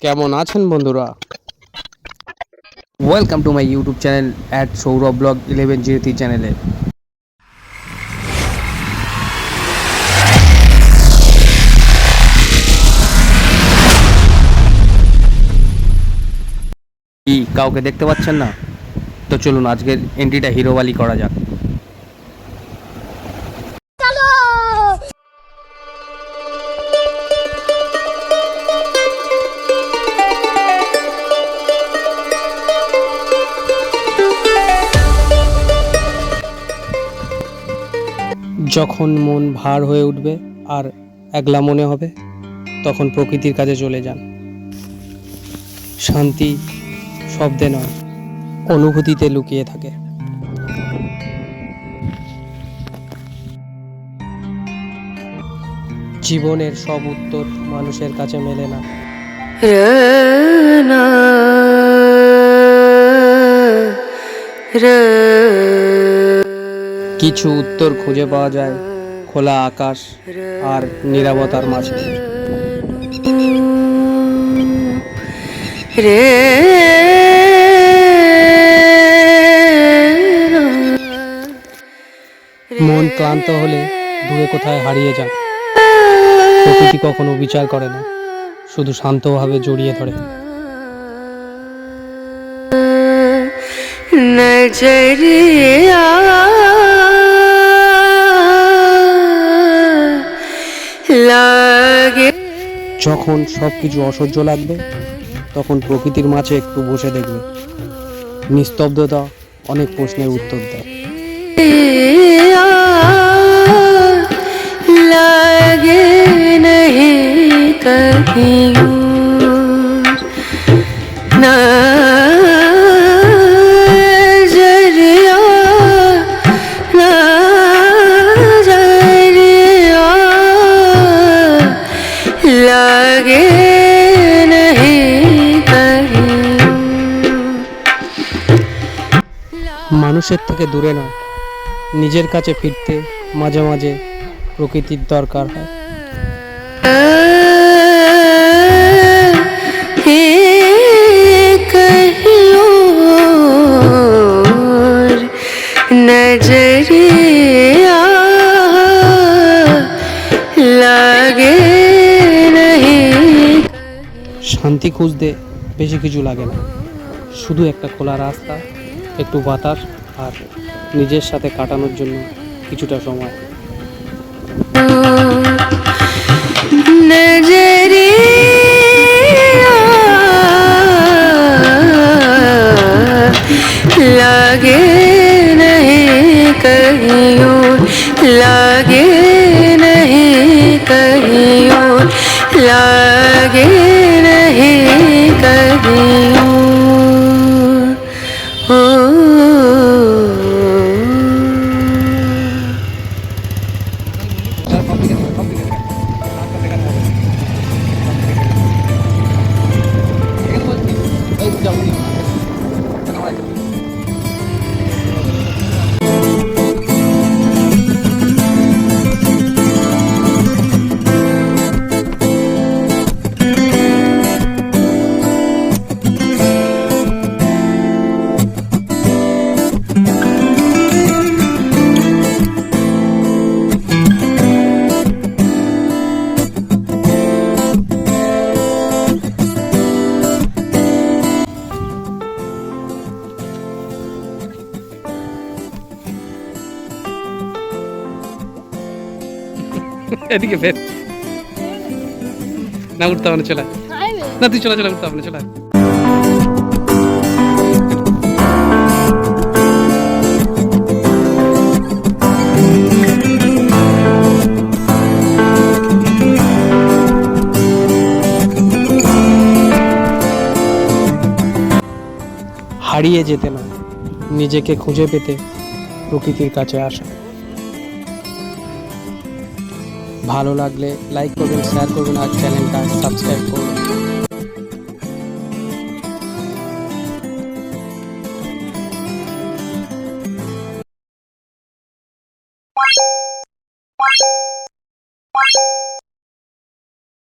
কেমন আছেন বন্ধুরা? Welcome to my YouTube channel @Sourav blog 1103 চ্যানেলে। কি কাউকে দেখতে পাচ্ছেন না? তো চলুন আজকের এন্ট্রিটা হিরোবালি করা যাক। যখন মন ভার হয়ে উঠবে আর একলা মনে হবে, তখন প্রকৃতির কাছে চলে যান। শান্তি শব্দে নয়, অনুভূতিতে লুকিয়ে থাকে। জীবনের সব উত্তর মানুষের কাছে মেলে না। কিছু উত্তর খুঁজে পাওয়া যায় খোলা আকাশ আর নীরবতার মাঝে। মন ক্লান্ত হলে দূরে কোথায় হারিয়ে যান। প্রকৃতি কখনো বিচার করে না, শুধু শান্তভাবে জড়িয়ে ধরে। नजरिया লাগে। যখন সবকিছু অসহ্য লাগবে, তখন প্রকৃতির মাঝে একটু বসে দেখবে। নিস্তব্ধতা অনেক প্রশ্নের উত্তর দেয়। লাগে नहीं कहीं नजरिया नजरिया লাগে नहीं कहीं। মানুষের থেকে দূরে নয়, নিজের কাছে ফিরতে মাঝে মাঝে প্রকৃতির দরকার হয়। नजरिया লাগে नहीं। শান্তি খুঁজতে বেশি কিছু লাগে না, শুধু একটা খোলা রাস্তা, একটু বাতাস আর নিজের সাথে কাটানোর জন্য কিছুটা সময়। नजरिया লাগে नहीं कहीं और লাগে नहीं कहीं और লাগে नहीं कहीं और। এদিকে ফের না, উঠতে হবে না, চলা না, তুই চলা চলা, উঠতে হবে না, চলা। হারিয়ে যেতে না, নিজেকে খুঁজে পেতে প্রকৃতির কাছে আসা। ভালো লাগলে লাইক করবেন, শেয়ার করবেন আর চ্যানেলটা সাবস্ক্রাইব করবেন।